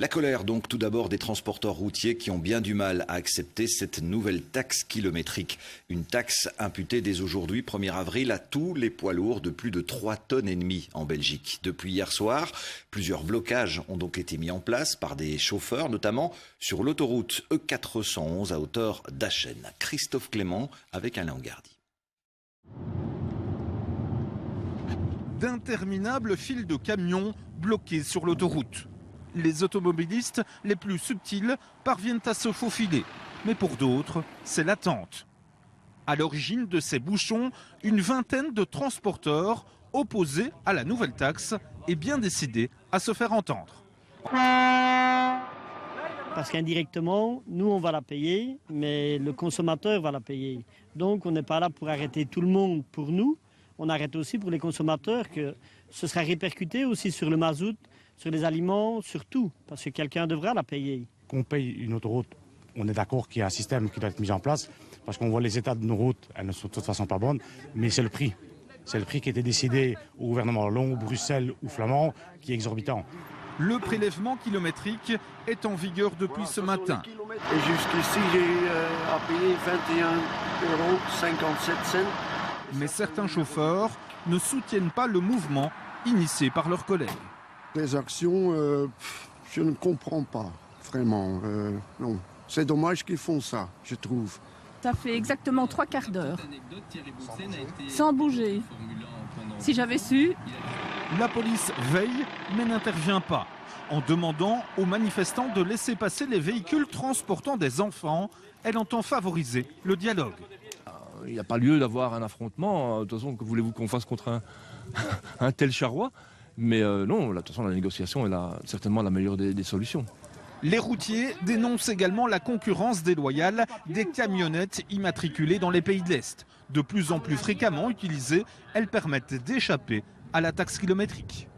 La colère donc tout d'abord des transporteurs routiers qui ont bien du mal à accepter cette nouvelle taxe kilométrique. Une taxe imputée dès aujourd'hui, 1er avril, à tous les poids lourds de plus de 3,5 tonnes en Belgique. Depuis hier soir, plusieurs blocages ont donc été mis en place par des chauffeurs, notamment sur l'autoroute E411 à hauteur d'Achen. Christophe Clément avec Alain Angardi. D'interminables files de camions bloqués sur l'autoroute. Les automobilistes les plus subtils parviennent à se faufiler. Mais pour d'autres, c'est l'attente. À l'origine de ces bouchons, une vingtaine de transporteurs opposés à la nouvelle taxe et bien décidés à se faire entendre. Parce qu'indirectement, nous on va la payer, mais le consommateur va la payer. Donc on n'est pas là pour arrêter tout le monde pour nous. On arrête aussi pour les consommateurs que ce sera répercuté aussi sur le mazout, sur les aliments, sur tout, parce que quelqu'un devra la payer. Qu'on paye une autoroute, on est d'accord qu'il y a un système qui doit être mis en place, parce qu'on voit les états de nos routes, elles ne sont de toute façon pas bonnes, mais c'est le prix. C'est le prix qui a été décidé au gouvernement wallon, Bruxelles ou flamand, qui est exorbitant. Le prélèvement kilométrique est en vigueur depuis ce matin. Et jusqu'ici, j'ai à payer 21,57 €. Mais certains chauffeurs ne soutiennent pas le mouvement initié par leurs collègues. Les actions, je ne comprends pas, vraiment. Non. C'est dommage qu'ils font ça, je trouve. Ça fait exactement 3/4 d'heure. Sans bouger. Si j'avais su... La police veille, mais n'intervient pas. En demandant aux manifestants de laisser passer les véhicules transportant des enfants, elle entend favoriser le dialogue. Il n'y a pas lieu d'avoir un affrontement. De toute façon, que voulez-vous qu'on fasse contre un tel charroi? Mais non, de toute façon, la négociation est certainement la meilleure des solutions. Les routiers dénoncent également la concurrence déloyale des camionnettes immatriculées dans les pays de l'Est. De plus en plus fréquemment utilisées, elles permettent d'échapper à la taxe kilométrique.